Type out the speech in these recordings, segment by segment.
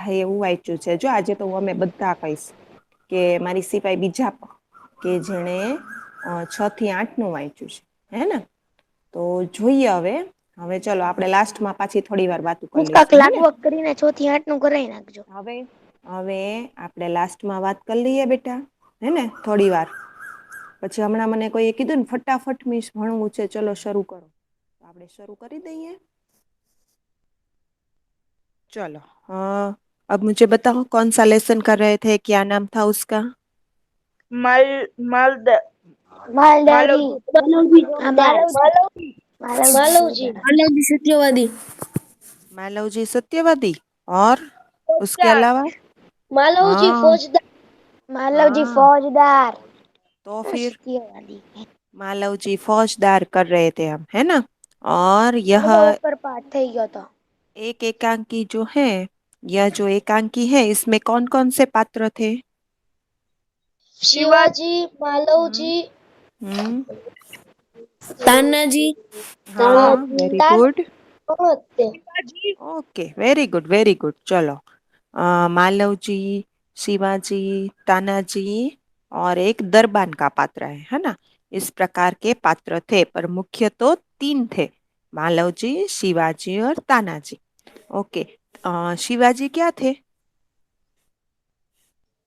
બધાએ એવું વાંચ્યું છે. જો આજે તો અમે બધા કહીશ કે મારી સિવાય બીજા કે જેણે 6 થી 8નું વાંચ્યું છે. હે ને? તો જોઈએ હવે ચલો આપણે લાસ્ટમાં પાછી થોડી વાર વાત કરી કાક લઈશું. હે ને? લાગવગ કરીને 6 થી 8નું કરાઈ નાખજો. હવે આપણે લાસ્ટમાં વાત કરી લઈએ બેટા. હે ને? થોડી વાર. પછી હમણાં મને કોઈએ કીધું ને ફટાફટ મિસ ભણવું છે, ચલો શરૂ કરો. આપણે શરૂ કરી દઈએ? चलो अब मुझे बताओ कौन सा लेसन कर रहे थे, क्या नाम था उसका? माल मालद मालदारी मालवजी मालवजी मालवजी सत्यवादी। मालवजी सत्यवादी। और उसके फौजदार अलावा? मालवजी हाँ फौजदार मालवजी हाँ, फौजदार तो फिर सत्यवादी मालवजी फौजदार कर रहे थे हम, है ना? और यह ઉપર પાઠ થઈ ગયો તો एक एकांकी जो है, यह जो एकांकी है इसमें कौन कौन से पात्र थे? शिवाजी शिवाजी हम्म मालवजी हम्म, तानाजी हाँ very good. Tanaji okay very good very good. चलो मालवजी, शिवाजी, तानाजी और एक दरबान का पात्र है ना? इस प्रकार के पात्र थे, पर मुख्य तो 3 थे, मालवजी, शिवाजी और तानाजी। ओके, शिवाजी क्या थे?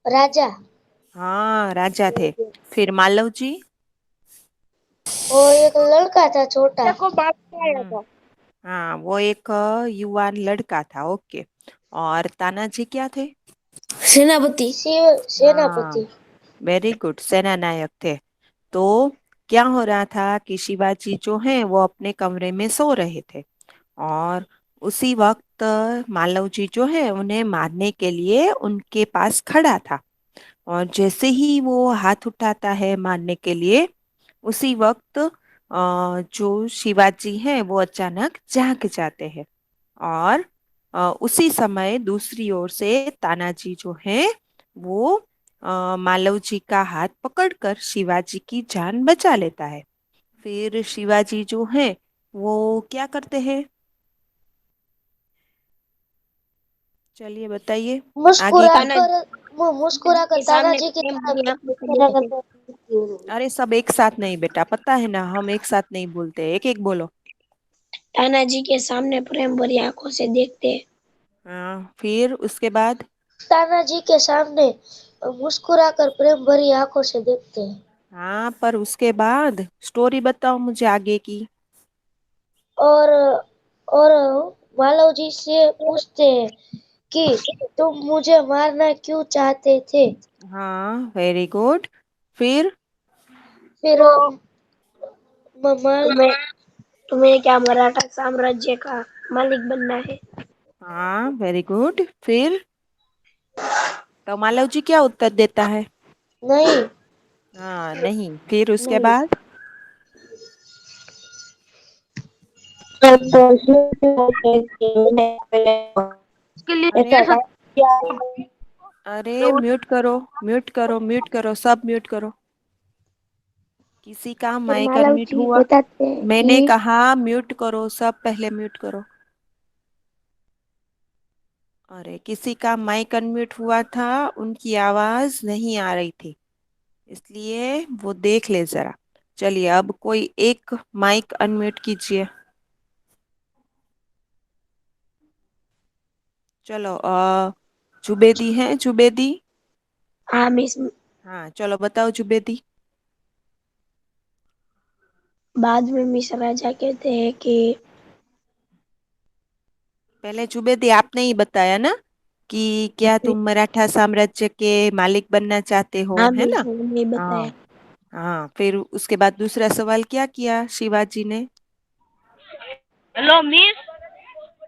राजा हाँ राजा थे। फिर मालव जी? वो एक लड़का था छोटा को बाप आया हम्म, था। हाँ वो एक युवान लड़का था। ओके, और तानाजी क्या थे? सेनापति। शिव हाँ सेनापति वेरी गुड, सेना नायक थे। तो क्या हो रहा था कि शिवाजी जो है वो अपने कमरे में सो रहे थे, और उसी वक्त मालव जी जो है उन्हें मारने के लिए उनके पास खड़ा था। और जैसे ही वो हाथ उठाता है मारने के लिए, उसी वक्त जो शिवाजी हैं वो अचानक जाग जाते हैं। और उसी समय दूसरी ओर से तानाजी जो है वो मालव जी का हाथ पकड़कर शिवाजी की जान बचा लेता है। फिर शिवाजी जो है वो क्या करते हैं? चलिए बताइए आगे मुस्कुरा की। कर वो मुस्कुरा कर के सामने तानाजी की प्रेम तरफ भरी आंखों से इशारा देखते। करता है। अरे सब एक साथ नहीं बेटा, पता है ना हम एक साथ नहीं बोलते, एक एक बोलो। तानाजी के सामने प्रेम भरी आंखों से देखते। हाँ फिर उसके बाद? तानाजी के सामने मुस्कुरा कर प्रेम भरी आंखों से देखते हैं हाँ पर उसके बाद स्टोरी बताओ मुझे आगे की। और और मालव जी से पूछते हैं कि तुम मुझे मारना क्यों चाहते थे। हाँ वेरी गुड। फिर? फिर माल तुम्हें तुम्हें क्या मराठा साम्राज्य का मालिक बनना है? हाँ वेरी गुड। फिर तो मालव जी क्या उत्तर देता है? नहीं हाँ नहीं। फिर उसके नहीं बाद? उसके लिए अरे ऐसा अरे म्यूट करो, म्यूट करो, म्यूट करो, सब म्यूट करो। किसी का फिर माइक मालव अनम्यूट जी हुआ? बताते हैं मैंने कि कहा म्यूट करो, सब पहले म्यूट करो। अरे किसी का माइक अनम्यूट हुआ था, उनकी आवाज नहीं आ रही थी, इसलिए वो देख ले जरा। चलिए अब कोई एक माइक अनम्यूट कीजिए। चलो जुबेदी है, जुबेदी? हाँ मिस। हाँ चलो बताओ जुबेदी। बाद में मिस राजा कहते हैं कि पहले जुबेदी आपने ही बताया ना कि क्या तुम मराठा साम्राज्य के मालिक बनना चाहते हो, हाँ है मिस ना? नहीं बताया। हाँ हाँ। फिर उसके बाद दूसरा सवाल क्या किया शिवाजी ने? हेलो मिस,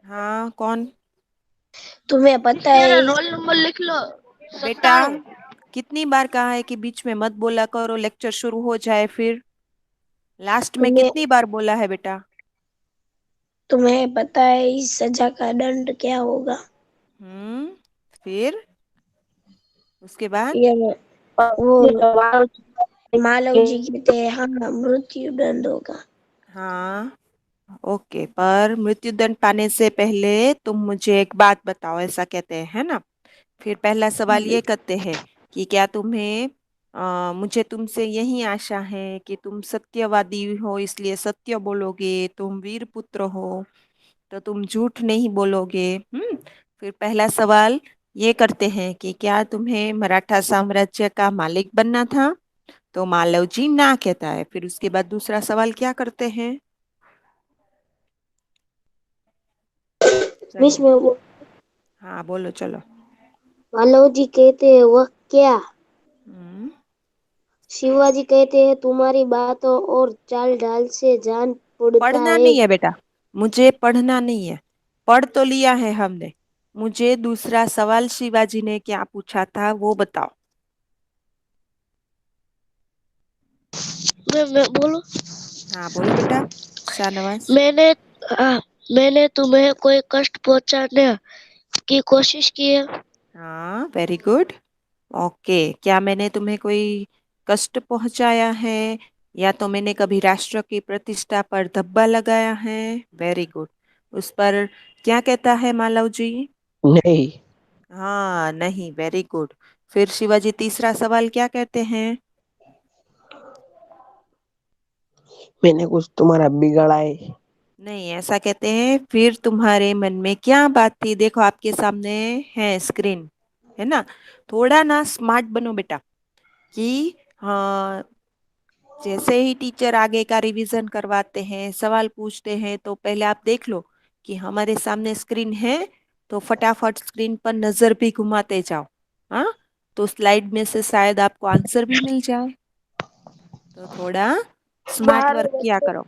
हाँ कौन? तुम्हें पता है मेरा इस रोल नंबर लिख लो। बेटा 97। कितनी बार कहा है कि बीच में मत बोला करो, लेक्चर शुरू हो जाए फिर। लास्ट में तुम्हें कितनी बार बोला है बेटा? तुम्हें पता है इस सजा का दंड क्या होगा? हम्म। फिर उसके बाद? ये वो मालव जी कहते हैं हाँ मृत्यु दंड होगा। हाँ ओके, पर मृत्युदंड पाने से पहले तुम मुझे एक बात बताओ, ऐसा कहते हैं, है ना? फिर पहला सवाल ये करते हैं कि क्या तुम्हें मुझे तुमसे यही आशा है कि तुम सत्यवादी हो, इसलिए सत्य बोलोगे, तुम वीर पुत्र हो तो तुम झूठ नहीं बोलोगे। फिर पहला सवाल ये करते हैं कि क्या तुम्हें मराठा साम्राज्य का मालिक बनना था? तो मालव जी ना कहता है। फिर उसके बाद दूसरा सवाल क्या करते हैं? मिस चलिए। में हाँ बोलो, चलो। मालव जी कहते हैं वह क्या? हम्म शिवाजी कहते हैं तुम्हारी बातों और चाल ढाल से जान पड़ता पढ़ना है। नहीं है बेटा, मुझे पढ़ना नहीं है। पढ़ तो लिया है हमने। मुझे दूसरा सवाल शिवाजी ने क्या पूछा था वो बताओ। मैं बोलूं? हाँ बोलो बेटा, शाहनवाज। मैंने हाँ, मैंने तुम्हें कोई कष्ट पहुंचाने की कोशिश की है? हाँ वेरी गुड। ओके, क्या मैंने तुम्हें कोई कष्ट पहुंचाया है या तो मैंने कभी राष्ट्र की प्रतिष्ठा पर धब्बा लगाया है? Very good. उस पर क्या कहता है मालव जी? नहीं, हाँ नहीं, वेरी गुड। फिर शिवाजी तीसरा सवाल क्या कहते हैं? मैंने कुछ तुम्हारा बिगाड़ा है। नहीं, ऐसा कहते हैं फिर तुम्हारे मन में क्या बात थी? देखो आपके सामने है स्क्रीन, है ना? थोड़ा ना स्मार्ट बनो बेटा। कि हाँ, जैसे ही टीचर आगे का रिवीजन करवाते हैं, सवाल पूछते हैं, तो पहले आप देख लो कि हमारे सामने स्क्रीन है, तो फटाफट स्क्रीन पर नजर भी घुमाते जाओ। हाँ, तो स्लाइड में से शायद आपको आंसर भी मिल जाए। तो थोड़ा स्मार्ट बाहर वर्क किया करो।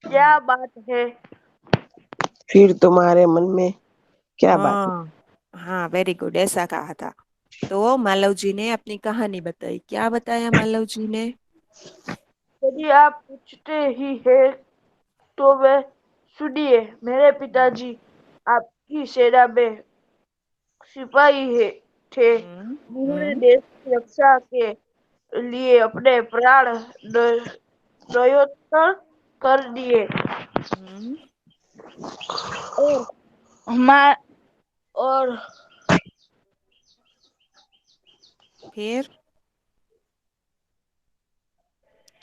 क्या बात है? फिर तुम्हारे मन में क्या बात है? हाँ हाँ, वेरी गुड, ऐसा कहा था। तो मालव जी ने अपनी कहानी बताई। क्या बताया मालव जी ने? यदि आप पूछते ही हैं तो वे सुनिए। मेरे पिताजी आपकी सेना में सिपाही थे। हम्म उन्होंने हम्म देश की रक्षा के लिए अपने प्राण न्योछावर कर दिए। हम्म और हमार और फिर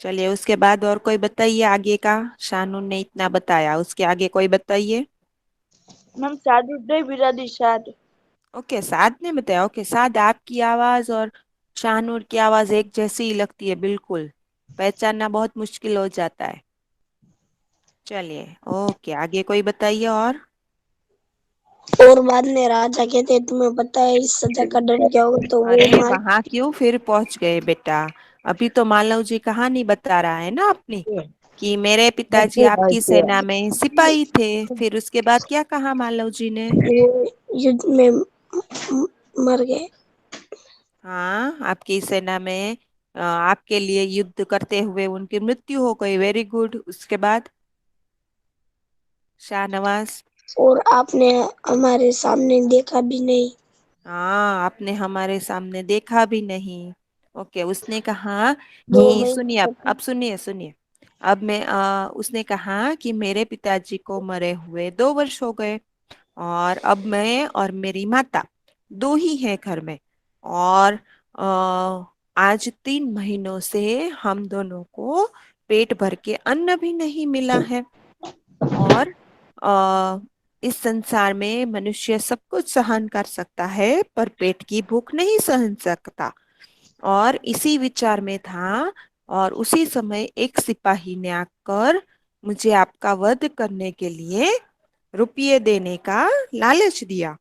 चलिए, उसके बाद और कोई बताइए आगे का। शानून ने इतना बताया, उसके आगे कोई बताइए। हम साधु नहीं बिरादी साध। ओके, साद ने बताया। ओके, साद आपकी आवाज और शाहनूर की आवाज एक जैसी ही लगती है, बिल्कुल पहचानना बहुत मुश्किल हो जाता है। चलिए, ओके, आगे कोई बताइए और। और बाद में राजा कहते हैं तुम्हें पता है इस सजा का दंड क्या होगा, तो वो अरे मार। वहां क्यों फिर पहुंच गए बेटा? अभी तो मालव जी कहानी बता रहा है ना अपनी, कि मेरे पिताजी आपकी सेना में सिपाही थे। फिर उसके बाद क्या कहा मालव जी ने? वो युद्ध में मर गए। हाँ, आपकी सेना में आपके लिए युद्ध करते हुए उनकी मृत्यु हो गई। Very good. उसके बाद शाहनवाज। और आपने हमारे सामने देखा भी नहीं। हाँ, आपने हमारे सामने देखा भी नहीं। ओके, उसने कहा दो कि महीने सुनिए, तक। अब सुनिए सुनिए। अब मैं उसने कहा कि मेरे पिताजी को मरे हुए 2 वर्ष हो गए, और अब मैं और मेरी माता दो ही हैं घर में। और आज 3 महीनों से हम दोनों को पेट भर के अन्न भी नहीं मिला है। और अ, इस संसार में मनुष्य सब कुछ सहन कर सकता है, पर पेट की भूख नहीं सहन सकता। और इसी विचार में था, और उसी समय एक सिपाही ने आकर मुझे आपका वध करने के लिए रुपये देने का लालच दिया,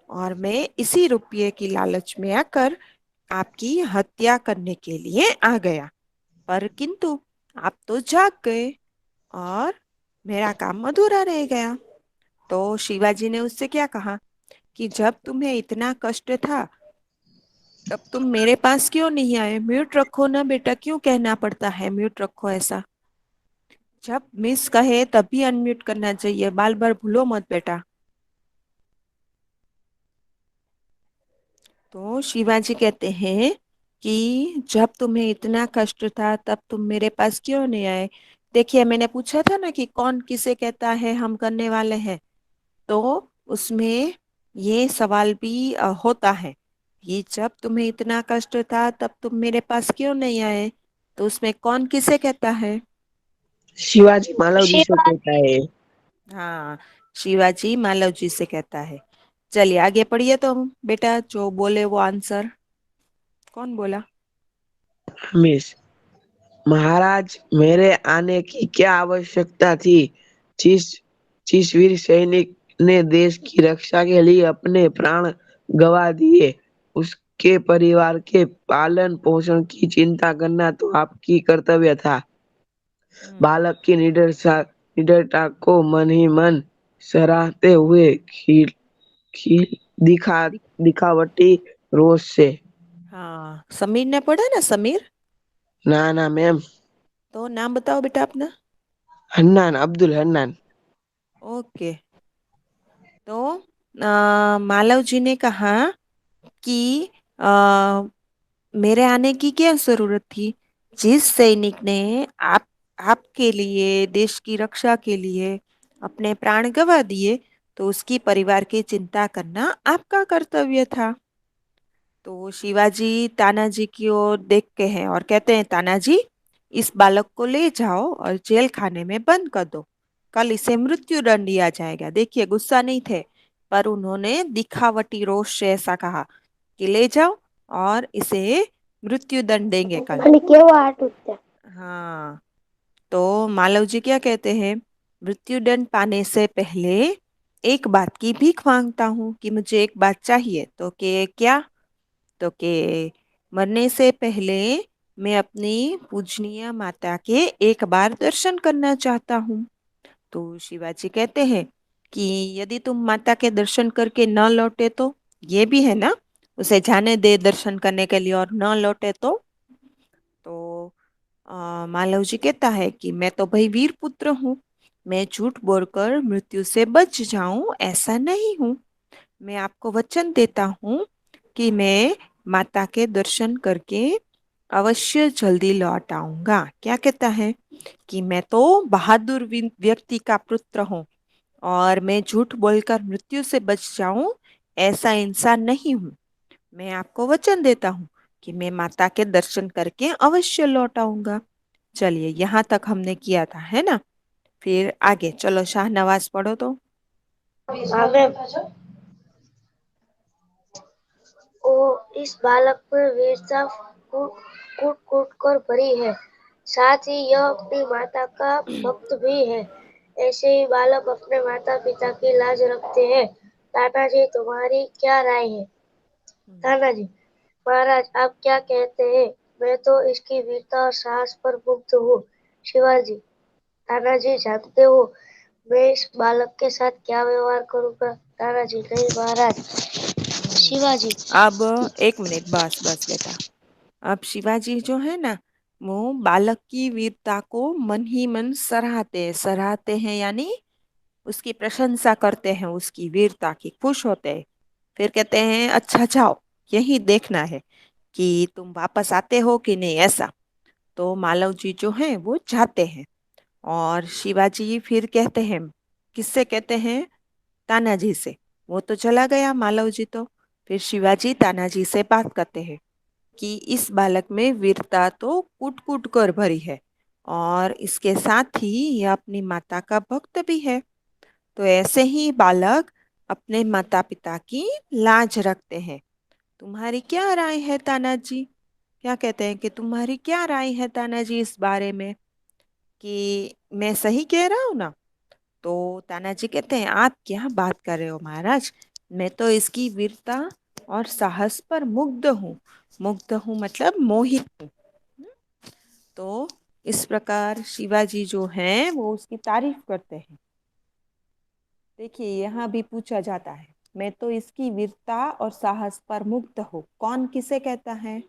और मैं इसी रुपये की लालच में आकर आपकी हत्या करने के लिए आ गया। पर किंतु आप तो जाग गए, और मेरा काम अधूरा रह गया। तो शिवाजी ने उससे क्या कहा कि जब तुम्हें इतना कष्ट था, तब तुम मेरे पास क्यों नहीं आए? म्यूट रखो ना बेटा, क्यों कहना पड़ता है म्यूट रखो ऐसा? जब मिस कहे तभी अनम्यूट करना चाहिए, बार बार भूलो मत बेटा। तो शिवाजी कहते हैं कि जब तुम्हें इतना कष्ट था, तब तुम मेरे पास क्यों नहीं आए? देखिए मैंने पूछा था ना कि कौन किसे कहता है हम करने वाले हैं, तो उसमें ये सवाल भी होता है कि जब तुम्हें इतना कष्ट था तब तुम मेरे पास क्यों नहीं आए। तो उसमें कौन किसे कहता है? शिवाजी मालव जी से कहता शिवाजी। है। हाँ, शिवाजी मालव जी से कहता है। चलिए आगे पढ़िए तो बेटा, जो बोले वो आंसर। कौन बोला? हमेश। महाराज, मेरे आने की क्या आवश्यकता थी? जिस जिस वीर सैनिक ने देश की रक्षा के लिए अपने प्राण गंवा दिए, उसके परिवार के पालन पोषण की चिंता करना तो आपकी कर्तव्य था। हम्म। बालक की निडरता को मन ही मन सराहते हुए खिल खिल दिखा दिखावटी रोष से। हाँ, समीर ने पढ़ा ना, समीर? ना ना मैम। तो नाम बताओ बेटा अपना। हन्नान, अब्दुल हन्नान। ओके। तो मालव जी ने कहा कि आ, मेरे आने की क्या जरूरत थी? जिस सैनिक ने आप आपके लिए, देश की रक्षा के लिए अपने प्राण गंवा दिए, तो उसकी परिवार की चिंता करना आपका कर्तव्य था। तो शिवाजी तानाजी की ओर देखते हैं और कहते हैं, तानाजी, इस बालक को ले जाओ और जेल खाने में बंद कर दो। कल इसे मृत्यु दंड दिया जाएगा। देखिए गुस्सा नहीं थे, पर उन्होंने दिखावटी रोष से ऐसा कहा कि ले जाओ और इसे मृत्यु दंड देंगे कल। અને કેવા હાટું છે हाँ, तो मालव जी क्या कहते हैं, मृत्यु दंड पाने से पहले एक बात की भीख मांगता हूँ कि मुझे एक बात चाहिए। तो कि क्या? तो कि मरने से पहले मैं अपनी पूजनीय माता के एक बार दर्शन करना चाहता हूँ। तो शिवाजी कहते हैं कि यदि तुम माता के दर्शन करके न लौटे तो? ये भी है ना, उसे जाने दे दर्शन करने के लिए और न लौटे तो मालव जी कहता है कि मैं तो भाई वीर पुत्र हूँ, मैं झूठ बोलकर मृत्यु से बच जाऊं ऐसा नहीं हूँ। मैं आपको वचन देता हूँ कि मैं माता के दर्शन करके अवश्य जल्दी लौट आऊंगा। क्या कहता है कि मैं तो बहादुर व्यक्ति का पुत्र हूँ और मैं झूठ बोलकर मृत्यु से बच जाऊं ऐसा इंसान नहीं हूँ। मैं आपको वचन देता हूँ कि मैं माता के दर्शन करके अवश्य लौट आऊंगा। चलिए यहाँ तक हमने किया था, है ना? फिर आगे चलो, शाहनवाज पढ़ो तो। हमें ओ इस बालक पर वीरता कूट कूट कूट कर भरी है, साथ ही यह अपनी माता का भक्त भी है। ऐसे ही बालक अपने माता पिता की लाज रखते हैं। तानाजी, तुम्हारी क्या राय है? तानाजी, महाराज आप क्या कहते हैं? मैं तो इसकी वीरता और साहस पर मुग्ध हूँ। शिवाजी, तानाजी, जानते हो मैं इस बालक के साथ क्या व्यवहार करूंगा? तानाजी, नहीं महाराज। हम्म। शिवाजी, अब एक मिनट, बस बस बेटा। अब शिवाजी जो है ना, वो बालक की वीरता को मन ही मन सराहते हैं, यानी उसकी प्रशंसा करते हैं, उसकी वीरता की, खुश होते हैं। फिर कहते हैं, अच्छा जाओ, यही देखना है कि तुम वापस आते हो कि नहीं, ऐसा। तो मालव जी जो हैं वो जाते हैं और शिवाजी फिर कहते हैं, किससे कहते हैं? तानाजी से। वो तो चला गया मालव जी तो। फिर शिवाजी तानाजी से बात करते हैं कि इस बालक में वीरता तो कूट कूट कर भरी है और इसके साथ ही यह अपनी माता का भक्त भी है। तो ऐसे ही बालक अपने माता पिता की लाज रखते हैं। तुम्हारी क्या राय है तानाजी? क्या कहते हैं कि तुम्हारी क्या राय है तानाजी इस बारे में, कि मैं सही कह रहा हूँ ना? तो तानाजी कहते हैं, आप क्या बात कर रहे हो महाराज, मैं तो इसकी वीरता और साहस पर मुग्ध हूँ। मुग्ध हूँ मतलब मोहित हूँ। तो इस प्रकार शिवाजी जो हैं वो उसकी तारीफ करते हैं। देखिए यहाँ भी पूछा जाता है, मैं तो इसकी वीरता और साहस पर मुग्ध हूँ, कौन किसे कहता है?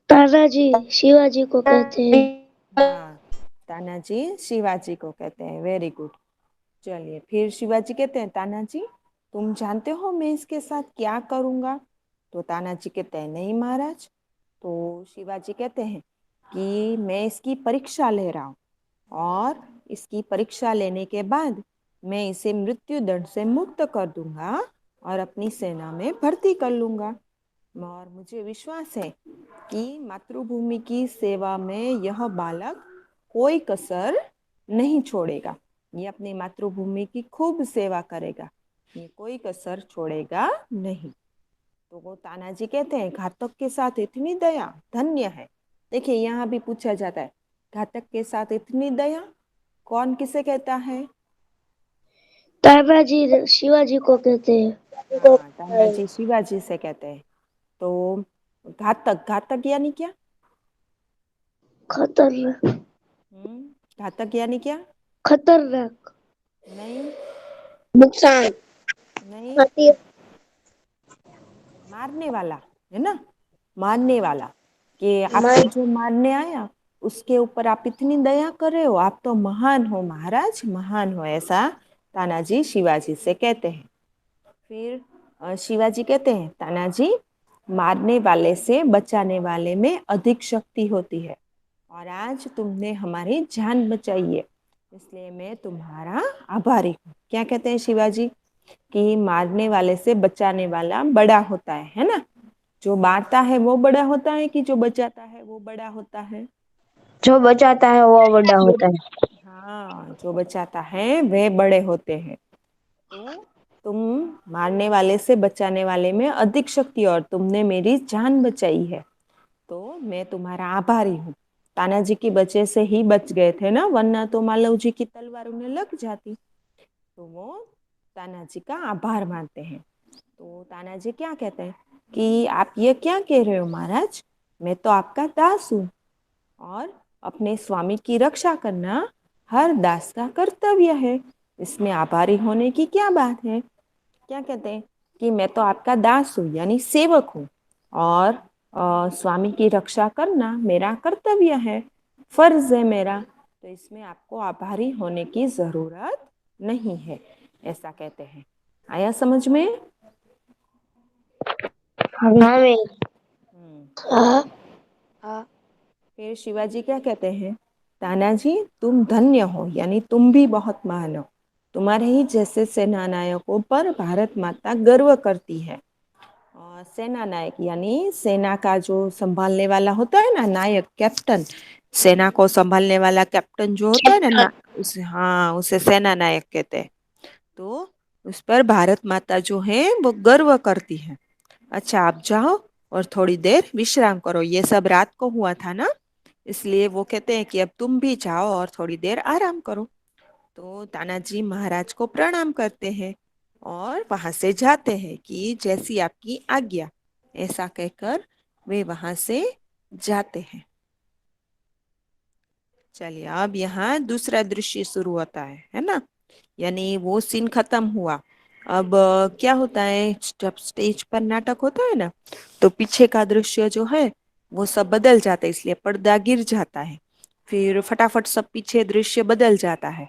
तानाजी शिवाजी को कहते हैं। हाँ, तानाजी शिवाजी को कहते हैं। Very good. चलिए फिर शिवाजी कहते हैं, तानाजी, तुम जानते हो मैं इसके साथ क्या करूंगा? तो तानाजी कहते हैं, नहीं महाराज। तो शिवाजी कहते हैं कि मैं इसकी परीक्षा ले रहा हूँ और इसकी परीक्षा लेने के बाद मैं इसे मृत्यु दंड से मुक्त कर दूंगा और अपनी सेना में भर्ती कर लूंगा। और मुझे विश्वास है कि मातृभूमि की सेवा में यह बालक कोई कसर नहीं छोड़ेगा। ये अपनी मातृभूमि की खूब सेवा करेगा, ये कोई कसर छोड़ेगा नहीं। तो वो तानाजी कहते हैं घातक के साथ इतनी दया धन्य है। देखिए यहाँ भी पूछा जाता है घातक के साथ इतनी दया कौन किसे कहता है? तानाजी शिवाजी को कहते हैं। हाँ, तानाजी शिवाजी से कहते हैं। तो घातक घातक यानी क्या? खतरनाक। घातक यानी क्या? खतरनाक। नहीं नुकसान। नहीं, मारने वाला है ना, मारने वाला। कि आपको जो मारने आया उसके ऊपर आप इतनी दया कर रहे हो, आप तो महान हो महाराज, महान हो, ऐसा तानाजी शिवाजी से कहते हैं। फिर शिवाजी कहते हैं तानाजी मारने वाले से बचाने वाले में अधिक शक्ति होती है और आज तुमने हमारी जान बचाई है, इसलिए मैं तुम्हारा आभारी हूँ। क्या कहते हैं शिवाजी कि मारने वाले से बचाने वाला बड़ा होता है ना? जो मारता है वो बड़ा होता है कि जो बचाता है वो बड़ा होता है? जो बचाता है वो बड़ा होता है। हाँ, जो बचाता है वे बड़े होते हैं। तो तुम मारने वाले से बचाने वाले में अधिक शक्ति और तुमने मेरी जान बचाई है, तो मैं तुम्हारा आभारी हूँ। तानाजी की वजह से ही बच गए थे ना, वरना तो मालव जी की तलवार उन्हें लग जाती। तो वो तानाजी का आभार मानते हैं। तो तानाजी क्या कहते हैं कि आप ये क्या कह रहे हो महाराज, मैं तो आपका दास हूँ और अपने स्वामी की रक्षा करना हर दास का कर्तव्य है, इसमें आभारी होने की क्या बात है? क्या कहते हैं कि मैं तो आपका दास हूँ यानी सेवक हूँ और स्वामी की रक्षा करना मेरा कर्तव्य है, फर्ज है मेरा, तो इसमें आपको आभारी होने की जरूरत नहीं है, ऐसा कहते हैं। आया समझ में? हमें हम्म। हाँ। फिर शिवाजी क्या कहते हैं, तानाजी तुम धन्य हो यानी तुम भी बहुत महान हो, तुम्हारे ही जैसे सेना नायकों पर भारत माता गर्व करती है। और सेना नायक यानी सेना का जो संभालने वाला होता है ना, नायक कैप्टन, सेना को संभालने वाला कैप्टन जो होता है ना, उसे, हाँ, उसे सेना नायक कहते हैं। तो उस पर भारत माता जो है वो गर्व करती है। अच्छा आप जाओ और थोड़ी देर विश्राम करो, ये सब रात को हुआ था ना, इसलिए वो कहते हैं कि अब तुम भी जाओ और थोड़ी देर आराम करो। तो तानाजी महाराज को प्रणाम करते हैं और वहां से जाते हैं कि जैसी आपकी आज्ञा, ऐसा कहकर वे वहां से जाते हैं। चलिए अब यहाँ दूसरा दृश्य शुरू होता है ना, यानी वो सीन खत्म हुआ। अब क्या होता है, जब स्टेज पर नाटक होता है ना, तो पीछे का दृश्य जो है वो सब बदल जाता है, इसलिए पर्दा गिर जाता है। फिर फटाफट सब पीछे दृश्य बदल जाता है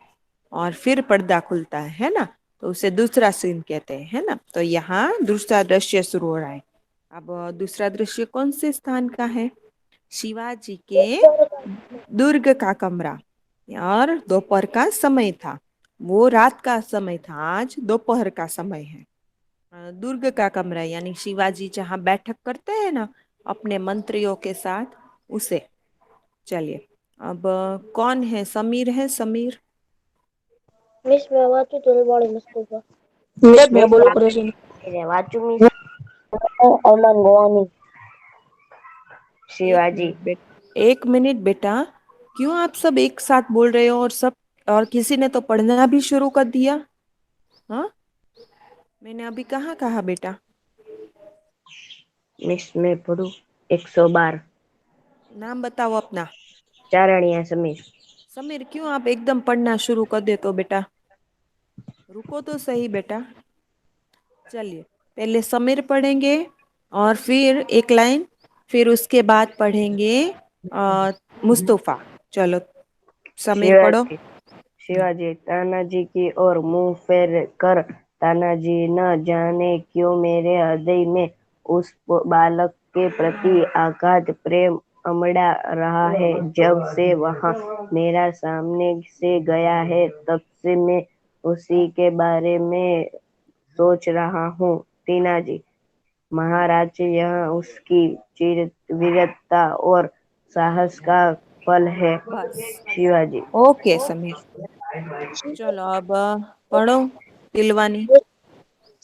और फिर पर्दा खुलता है ना, तो उसे दूसरा सीन कहते हैं, है ना। तो यहाँ दूसरा दृश्य शुरू हो रहा है। अब दूसरा दृश्य कौन से स्थान का है? शिवाजी के दुर्ग का कमरा, और दोपहर का समय था, वो रात का समय था, आज दोपहर का समय है। दुर्ग का कमरा यानी शिवाजी जहाँ बैठक करते हैं ना अपने मंत्रियों के साथ, उसे। चलिए अब कौन है, समीर है, समीर। मिस मैं वाचू तो बड़ी मस्त मिस मैं मिस बोलो करेशन वाचू मिस अरमान गोवानी एक शिवाजी। मिनट बेटा, एक मिनट बेटा, क्यों आप सब एक साथ बोल रहे हो और सब, और किसी ने तो पढ़ना भी शुरू कर दिया। हाँ, मैंने अभी कहाँ कहा बेटा? मिस मैं पढ़ू 112 नाम बताओ अपना। चारणिया समीर। समीर, क्यों आप एकदम पढ़ना शुरू कर देते हो बेटा? रुको तो सही बेटा। चलिए पहले समीर पढ़ेंगे और फिर एक लाइन, फिर उसके बाद पढ़ेंगे मुस्तफा। चलो समीर पढ़ो। शिवाजी शिवाजी तानाजी की ओर मुंह फेर कर, तानाजी न जाने क्यों मेरे हृदय में उस बालक के प्रति अगाध प्रेम अमड़ा रहा है। जब से वह मेरा सामने से गया है तब से मैं उसी के बारे में सोच रहा हूँ। टीना जी, महाराज, यह उसकी वीरता और साहस का फल है। बस। शिवाजी, ओके समीर, चलो अब पढ़ो तिलवानी।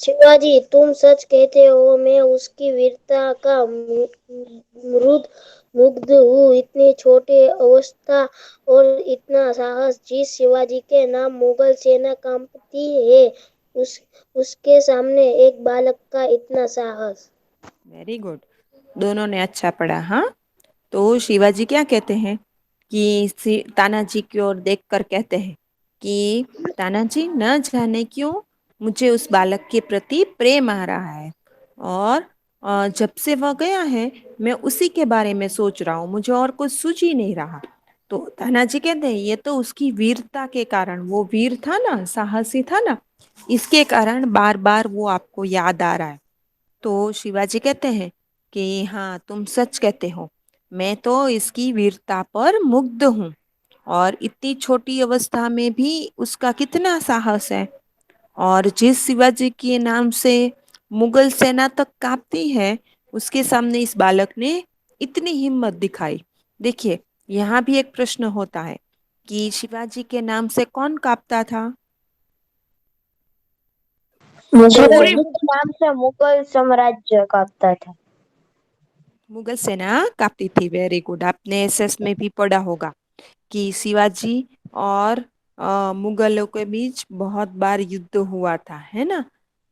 शिवाजी, तुम सच कहते हो। मैं उसकी वीरता का मृद मुग्ध हूँ। इतनी छोटी अवस्था और इतना साहस। जिस शिवाजी के नाम मुगल सेना कांपती है, उसके सामने एक बालक का इतना साहस। वेरी गुड, दोनों ने अच्छा पढ़ा। हाँ, तो शिवाजी क्या कहते हैं कि तानाजी की ओर देखकर कहते हैं कि तानाजी, न जाने क्यों मुझे उस बालक के प्रति प्रेम आ रहा है, और जब से वह गया है मैं उसी के बारे में सोच रहा हूँ, मुझे और कुछ सूझ ही नहीं रहा। तो तानाजी कहते हैं ये तो उसकी वीरता के कारण, वो वीर था ना, साहसी था ना, इसके कारण बार बार वो आपको याद आ रहा है। तो शिवाजी कहते हैं कि हाँ, तुम सच कहते हो, मैं तो इसकी वीरता पर मुग्ध हूँ, और इतनी छोटी अवस्था में भी उसका कितना साहस है। और जिस शिवाजी के नाम से मुगल सेना तक कांपती है, उसके सामने इस बालक ने इतनी हिम्मत दिखाई। देखिए, यहाँ भी एक प्रश्न होता है कि शिवाजी के नाम से कौन कांपता था? मुगल शिवाजी सेना। के नाम से मुगल साम्राज्य कांपता था। मुगल सेना कांपती थी। वेरी गुड, आपने एसएस में भी पढ़ा होगा कि शिवाजी और मुगलों के बीच बहुत बार युद्ध हुआ था, है ना।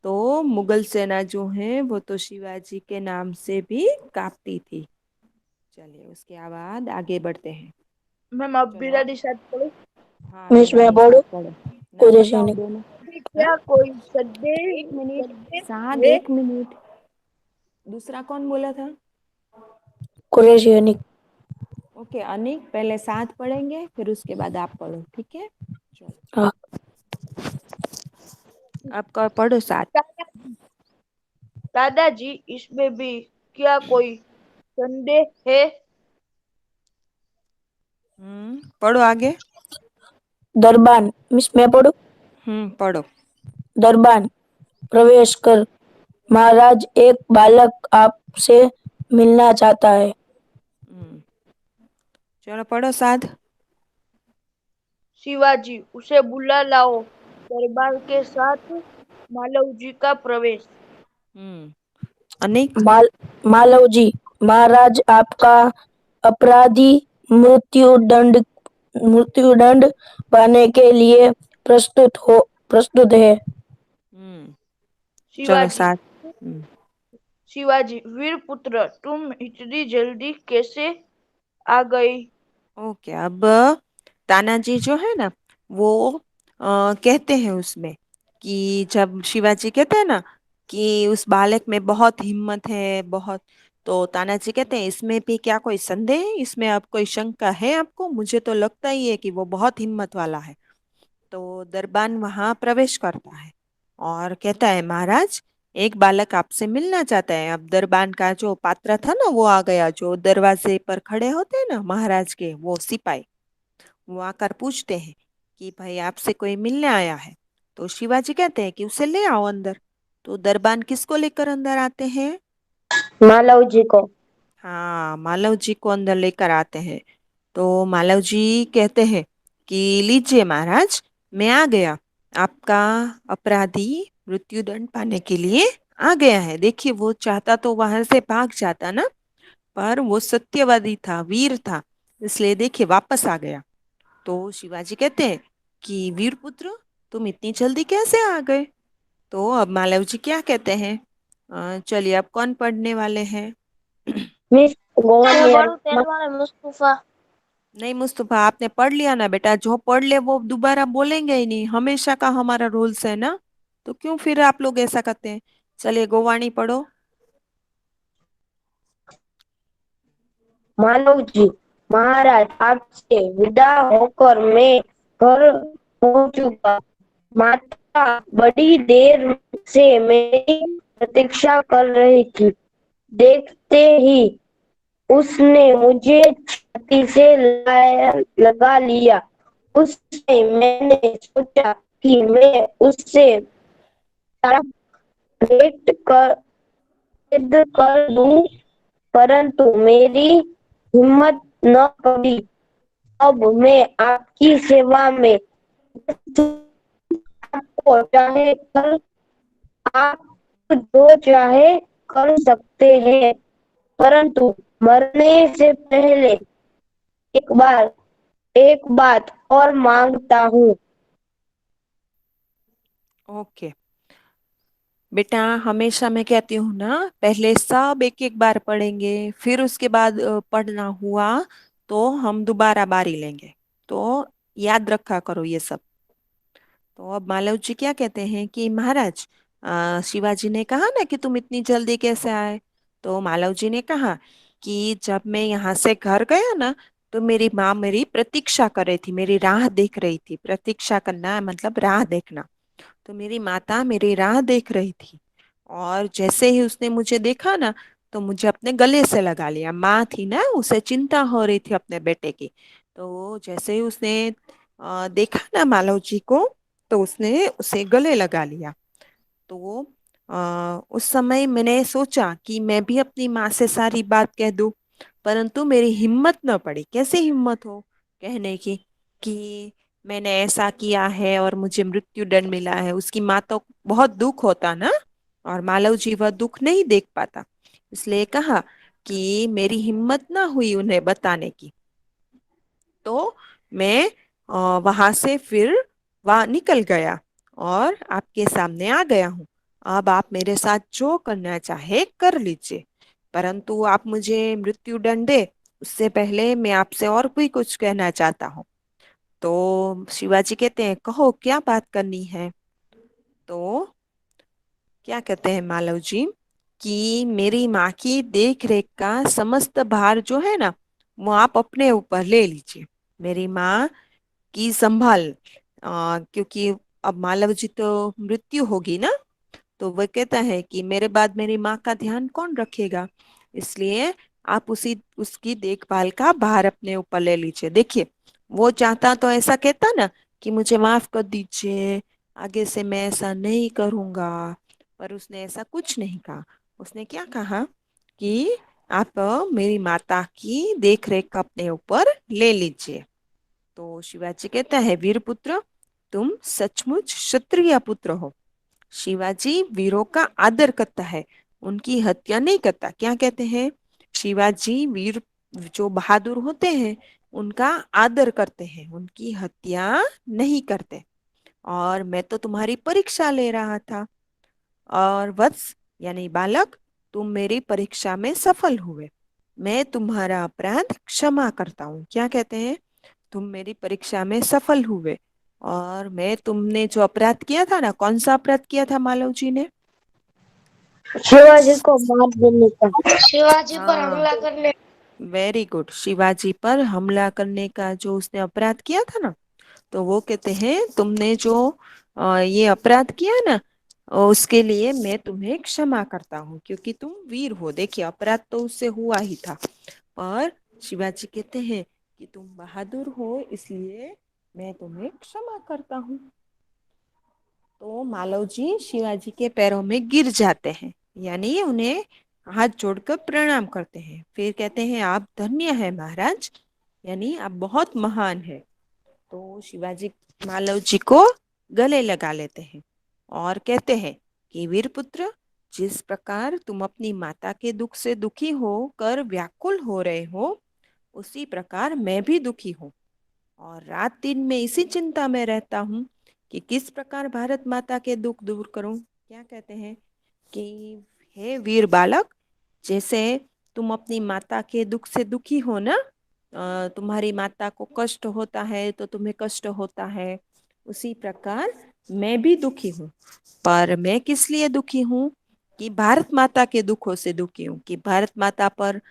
तो मुगल सेना जो है वो तो शिवाजी के नाम से भी कांपती थी। चलिए, उसके बाद आगे बढ़ते हैं। मैम अब चलो, बिरानी साथ पढ़ो। हाँ, मिस मैं भिवानी साथ पढ़ू? पढ़ो। नाम कुरैश बताओ सैनिक। दोनों। हाँ, क्या कोई संदेह एक मिनट, साथ, है? एक मिनट। दूसरा कौन बोला था? कुरैश सैनिक। ओके अनिक, पहले साथ पढ़ेंगे फिर उसके बाद आप पढ़ो, ठीक है। चलो, हाँ। आपका पढ़ो साथ। दादाजी, दादाजी, इसमें भी क्या कोई संदेह है? पढ़ो आगे। दरबान। मिस मैं पढ़ू? पढ़ो। दरबान, प्रवेश कर। महाराज, एक बालक आपसे मिलना चाहता है। हम्म चलो पढ़ो साथ। शिवाजी, उसे बुला लाओ। दरबार के साथ मालव जी का प्रवेश। हम्म अनिक। मालव जी, महाराज आपका अपराधी मृत्युदंड पाने के लिए प्रस्तुत है। हम्म चलो शिवाजी, साथ। हम्म शिवाजी, वीर पुत्र, तुम इतनी जल्दी कैसे आ गई? ओके, अब तानाजी जो है ना, वो कहते हैं उसमें कि जब शिवाजी कहते हैं ना कि उस बालक में बहुत हिम्मत है, बहुत, तो तानाजी कहते हैं इसमें भी क्या कोई संदेह है, इसमें अब कोई शंका है आपको? मुझे तो लगता ही है कि वो बहुत हिम्मत वाला है। तो दरबान वहां प्रवेश करता है और कहता है, महाराज, एक बालक आपसे मिलना चाहता है। अब दरबान का जो पात्र था ना वो आ गया, जो दरवाजे पर खड़े होते हैं ना महाराज के, वो सिपाही, वो आकर पूछते हैं कि भाई आपसे कोई मिलने आया है। तो शिवाजी कहते हैं कि उसे ले आओ अंदर। तो दरबान किसको लेकर अंदर आते हैं? मालव जी को। हाँ, मालव जी को अंदर लेकर आते हैं। तो मालव जी कहते हैं कि लीजिए महाराज, मैं आ गया, आपका अपराधी मृत्युदंड पाने के लिए आ गया है। देखिए, वो चाहता तो वहां से भाग जाता ना, पर वो सत्यवादी था, वीर था, इसलिए देखिए वापस आ गया। तो शिवाजी कहते हैं कि वीर पुत्र, तुम इतनी जल्दी कैसे आ गए? तो अब मालव जी क्या कहते हैं? चलिए, अब कौन पढ़ने वाले हैं? मिस मैं गोवालियर। पढ़ू तेरे वाले मुस्तफा। नहीं मुस्तफा, आपने पढ़ लिया ना बेटा, जो पढ़ ले वो दोबारा बोलेंगे ही नहीं, हमेशा का हमारा रूल्स है ना, तो क्यों फिर आप लोग ऐसा करते हैं? चलिए, गोवाणी पढ़ो। मालव जी, महाराज आपसे विदा होकर मैं घर पहुंचूंगा। माता बड़ी देर से मेरी प्रतीक्षा कर रही थी। देखते ही उसने मुझे छाती से लगा लिया। उस समय मैंने सोचा कि मैं उससे तरफ भेंट कर दूं, परंतु मेरी हिम्मत न पड़ी। अब मैं आपकी सेवा में आपको चाहे कर आप जो चाहे कर सकते हैं, परंतु मरने से पहले एक बार एक बात और मांगता हूँ। ओके बेटा, हमेशा मैं कहती हूँ ना, पहले सब एक एक बार पढ़ेंगे, फिर उसके बाद पढ़ना हुआ तो हम दोबारा बारी लेंगे। तो याद रखा करो ये सब। तो अब मालव जी क्या कहते हैं कि महाराज, शिवाजी ने कहा ना कि तुम इतनी जल्दी कैसे आए। तो मालव जी ने कहा कि जब मैं यहाँ से घर गया ना, तो मेरी माँ मेरी प्रतीक्षा कर रही थी, मेरी राह देख रही थी। प्रतीक्षा करना मतलब राह देखना। तो मेरी माता मेरी राह देख रही थी, और जैसे ही उसने मुझे देखा ना, तो मुझे अपने गले से लगा लिया। माँ थी ना, उसे चिंता हो रही थी अपने बेटे की। तो जैसे ही उसने देखा ना मालव जी को, तो उसने उसे गले लगा लिया। तो उस समय मैंने सोचा कि मैं भी अपनी माँ से सारी बात कह दूं, परंतु मेरी हिम्मत न पड़ी। कैसे हिम्मत हो कहने की कि मैंने ऐसा किया है और मुझे मृत्यु दंड मिला है। उसकी माँ तो बहुत दुख होता ना, और मालव जी वह दुख नहीं देख पाता। इसलिए कहा कि मेरी हिम्मत ना हुई उन्हें बताने की। तो मैं वहां से फिर वहां निकल गया और आपके सामने आ गया हूँ। अब आप मेरे साथ जो करना चाहे कर लीजिए, परंतु आप मुझे मृत्यु दंड दे उससे पहले मैं आपसे और भी कुछ कहना चाहता हूँ। तो शिवाजी कहते हैं, कहो क्या बात करनी है। तो क्या कहते हैं मालव जी कि मेरी माँ की देख रेख का समस्त भार जो है ना, वो आप अपने ऊपर ले लीजिए। मेरी माँ की संभाल, क्योंकि अब मालव जी तो मृत्यु होगी ना, तो वह कहता है कि मेरे बाद मेरी माँ का ध्यान कौन रखेगा। इसलिए आप उसी उसकी देखभाल का भार अपने ऊपर ले लीजिए। देखिए, वो चाहता तो ऐसा कहता ना कि मुझे माफ कर दीजिए, आगे से मैं ऐसा नहीं करूंगा, पर उसने ऐसा कुछ नहीं कहा। उसने क्या कहा कि आप मेरी माता की देख रेख अपने ऊपर ले लीजिए। तो शिवाजी कहता है, वीरपुत्र, तुम सचमुच क्षत्रिय पुत्र हो। शिवाजी वीरों का आदर करता है, उनकी हत्या नहीं करता। क्या कहते हैं, शिवाजी वीर जो बहादुर होते हैं उनका आदर करते हैं, उनकी हत्या नहीं करते। और मैं तो तुम्हारी परीक्षा ले रहा था, और वत्स यानी बालक, तुम मेरी परीक्षा में सफल हुए। मैं तुम्हारा अपराध क्षमा करता हूँ। क्या कहते हैं, तुम मेरी परीक्षा में सफल हुए, और मैं तुमने जो अपराध किया था ना, कौन सा अपराध किया था मालव जी ने। शिवाजी को मार देने का। शिवाजी पर हाँ, हमला करने। Very good. शिवाजी पर हमला करने का जो उसने अपराध किया था ना, तो वो कहते हैं तुमने जो ये अपराध किया ना, उसके लिए मैं तुम्हें क्षमा करता हूँ, क्योंकि तुम वीर हो। देखिए, अपराध तो उससे हुआ ही था, पर शिवाजी कहते हैं कि तुम बहादुर हो, इसलिए मैं तुम्हें क्षमा करता हूँ। तो मालव जी शिवाजी के पैरों में गिर जाते हैं, यानी उन्हें हाथ जोड़कर प्रणाम करते हैं। फिर कहते हैं, आप धन्य है महाराज, यानी आप बहुत महान है। तो शिवाजी मालव जी को गले लगा लेते हैं और कहते हैं कि वीरपुत्र, जिस प्रकार तुम अपनी माता के दुख से दुखी हो कर व्याकुल हो रहे हो, उसी प्रकार मैं भी दुखी हूँ, और रात दिन मैं इसी चिंता में रहता हूँ कि किस प्रकार भारत माता के दुख दूर करूं। क्या कहते हैं कि हे वीर बालक, जैसे तुम अपनी माता के दुख से दुखी हो ना, तुम्हारी माता को कष्ट होता है तो तुम्हें कष्ट होता है, उसी प्रकार मैं भी दुखी हूँ। पर मैं किस लिए दुखी हूँ, कि भारत माता के दुखों से दुखी हूँ, कि भारत माता पर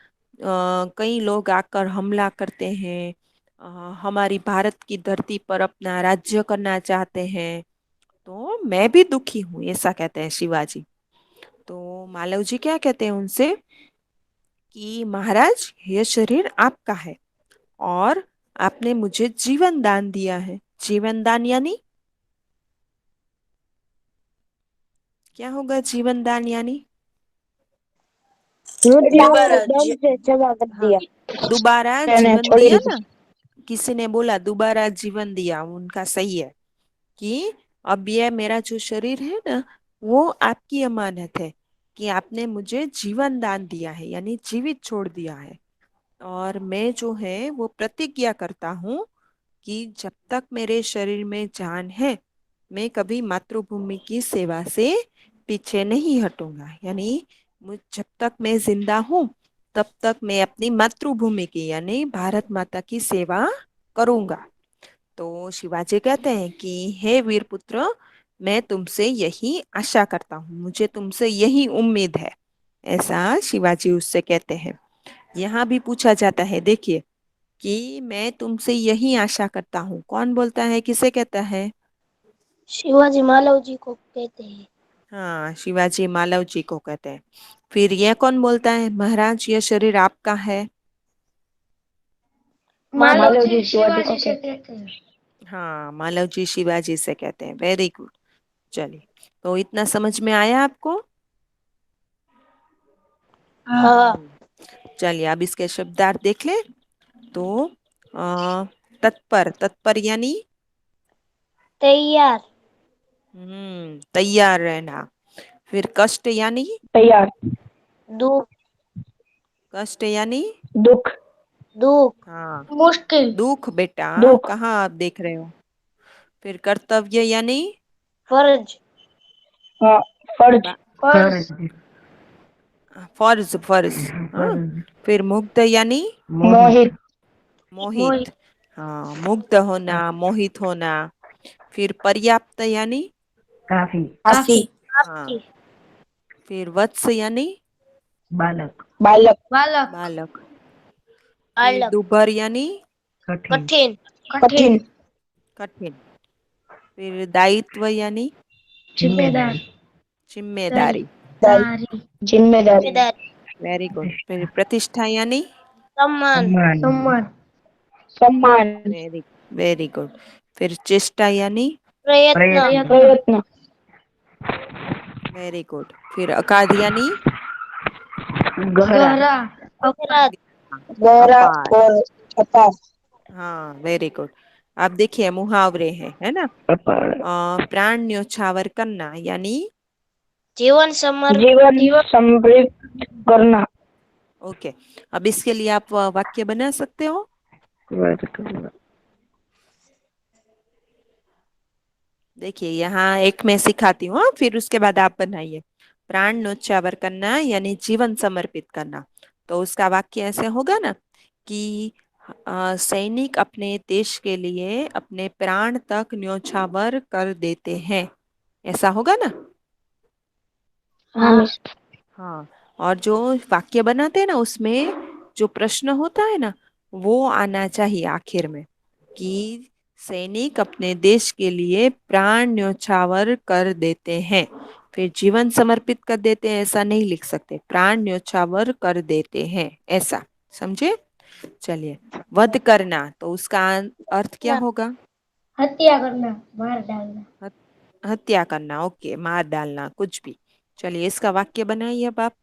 कई लोग आकर हमला करते हैं, हमारी भारत की धरती पर अपना राज्य करना चाहते हैं। तो मैं भी दुखी हूँ, ऐसा कहते हैं शिवाजी। तो मालव जी क्या कहते हैं उनसे कि महाराज यह शरीर आपका है और आपने मुझे जीवन दान दिया है। जीवन दान यानी क्या होगा? जीवन दान यानी मृत्यु और दोबारा दंड से क्षमा कर हाँ, दिया। दोबारा मैंने जीवन छोड़ी दिया थी। ना। किसी ने बोला दोबारा जीवन दिया, उनका सही है कि अब यह मेरा जो शरीर है ना, वो आपकी अमानत है कि आपने मुझे जीवन दान दिया है, यानी जीवित छोड़ दिया है। और मैं जो है वो प्रतिज्ञा करता हूँ कि जब तक मेरे शरीर में जान है, मैं कभी मातृभूमि की सेवा से पीछे नहीं हटूंगा। यानी जब तक मैं जिंदा हूँ तब तक मैं अपनी मातृभूमि की यानी भारत माता की सेवा करूंगा। तो शिवाजी कहते हैं कि हे वीर पुत्र, मैं तुमसे यही आशा करता हूँ, मुझे तुमसे यही उम्मीद है। ऐसा शिवाजी उससे कहते हैं। यहाँ भी पूछा जाता है, देखिए, कि मैं तुमसे यही आशा करता हूँ। कौन बोलता है? किसे कहता है? शिवाजी मालव जी को कहते हैं। हाँ, शिवाजी मालव जी को कहते हैं। फिर यह कौन बोलता है? महाराज यह शरीर आपका है। मालव जी शिवाजी को कहते हैं। हाँ, मालव जी शिवाजी से कहते हैं। Very good. चलिए, तो इतना समझ में आया आपको? हाँ। चलिए, अब इसके शब्दार्थ देख ले। तो तत्पर, तत्पर यानी तैयार। तैयार रहना। फिर कष्ट यानी तैयार। दुख। कष्ट यानी दुख। दुख। हाँ, मुश्किल। दुख बेटा। दुख। कहाँ आप देख रहे हो? फिर कर्तव्य यानी फर्ज। हाँ, फर्ज। बा- फर्ज। फर्ज, फर्ज। हाँ। फिर मुग्ध यानी मोहित। मोहित। मोहित। हाँ, मुग्ध होना, मोहित होना। फिर पर्याप्त यानी काफी। काफी। हाँ। आपकी। फिर वत्स यानी बालक। बालक। बालक। बालक। फिर बालक। दुभर यानी कठिन। कठिन। कठिन। कठिन। फिर दायित्व यानी जिम्मेदार। जिम्मेदारी। दारी। जिम्मेदारी। जिम्मेदारी। Very good. प्रतिष्ठा। फिर प्रतिष्ठा यानी सम्मान। सम्मान। सम्मान। सम्मान। Very very good. फिर चेष्टा यानी प्रयत्न। प्रयत्न। प्रयत्न। Very good. फिर अकाध यानी गहरा। गहरा। अपराध। गहरा अपार। और अपार। हाँ, वेरी गुड। अब देखिए मुहावरे हैं, है ना? अपार। प्राण न्योछावर करना यानी जीवन समर। जीवन जीवन। समृद्ध करना। ओके। अब इसके लिए आप वाक्य बना सकते हो। वध करना। देखिए, यहाँ एक मैं सिखाती हूँ, फिर उसके बाद आप बनाइए। प्राण न्योछावर करना यानी जीवन समर्पित करना। तो उसका वाक्य ऐसे होगा ना कि सैनिक अपने देश के लिए अपने प्राण तक न्योछावर कर देते हैं। ऐसा होगा ना? हाँ। हाँ। और जो वाक्य बनाते हैं ना, उसमें जो प्रश्न होता है ना, वो आना चाहिए आखिर में कि सैनिक अपने देश के लिए प्राण न्योछावर कर देते हैं। फिर जीवन समर्पित कर देते हैं ऐसा नहीं लिख सकते, प्राण न्योछावर कर देते हैं ऐसा। समझे? चलिए, वध करना तो उसका अर्थ क्या होगा? हत्या करना। मार डालना। हत्या करना। ओके, मार डालना, कुछ भी। चलिए, इसका वाक्य बनाइए अब आप।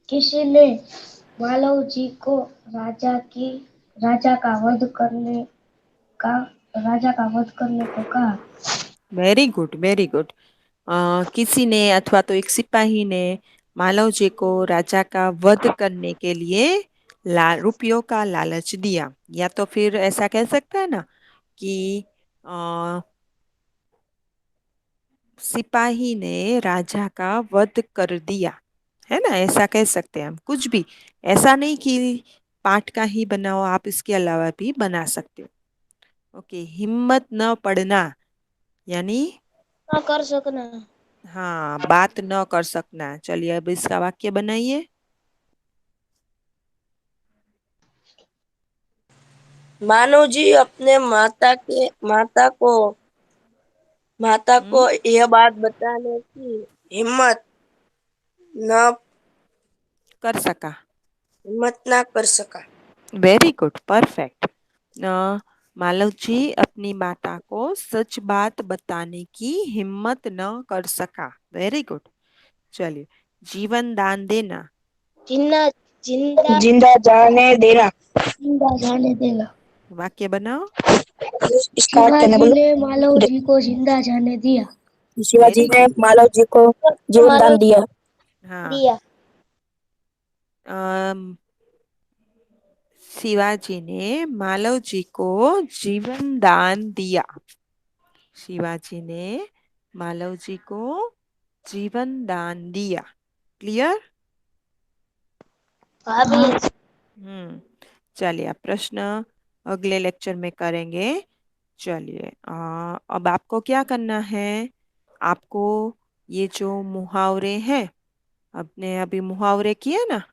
किसी ने मालव जी को राजा का वध करने का राजा का वध करने को कहा। Very good, very good. किसी ने अथवा तो एक सिपाही ने मालव जी को राजा का वध करने के लिए रुपयों का लालच दिया। या तो फिर ऐसा कह सकता है ना कि सिपाही ने राजा का वध कर दिया, है ना? ऐसा कह सकते हैं हम, कुछ भी। ऐसा नहीं कि पाठ का ही बनाओ, आप इसके अलावा भी बना सकते हो। ओके। हिम्मत न पड़ना यानी न कर सकना। हाँ, बात न कर सकना। चलिए, अब इसका वाक्य बनाइए। मानव जी अपने माता को हम्म। यह बात बताने की हिम्मत न कर सका? हिम्मत ना कर सका। Very good, perfect. Malav ji अपनी माता को सच बात बताने की हिम्मत न कर सका। Very good. चलिए, जीवन दान देना। जिंदा जिंदा जिंदा जाने देना। जिंदा जाने देना। वाक्य बनाओ। स्टार्ट करने शिवाजी बोलो। ने मालव जी को जिंदा जाने दिया। शिवाजी वेरी ने गुड। मालव जी को जीवन मालव दान दिया। हाँ। दिया। अम, शिवाजी ने मालव जी को जीवन दान दिया। शिवाजी ने मालव जी को जीवन दान दिया। क्लियर? भाभी चलिए, अब प्रश्न अगले लेक्चर में करेंगे। चलिए, अब आपको क्या करना है? आपको ये जो मुहावरे हैं, आपने अभी मुहावरे किए ना,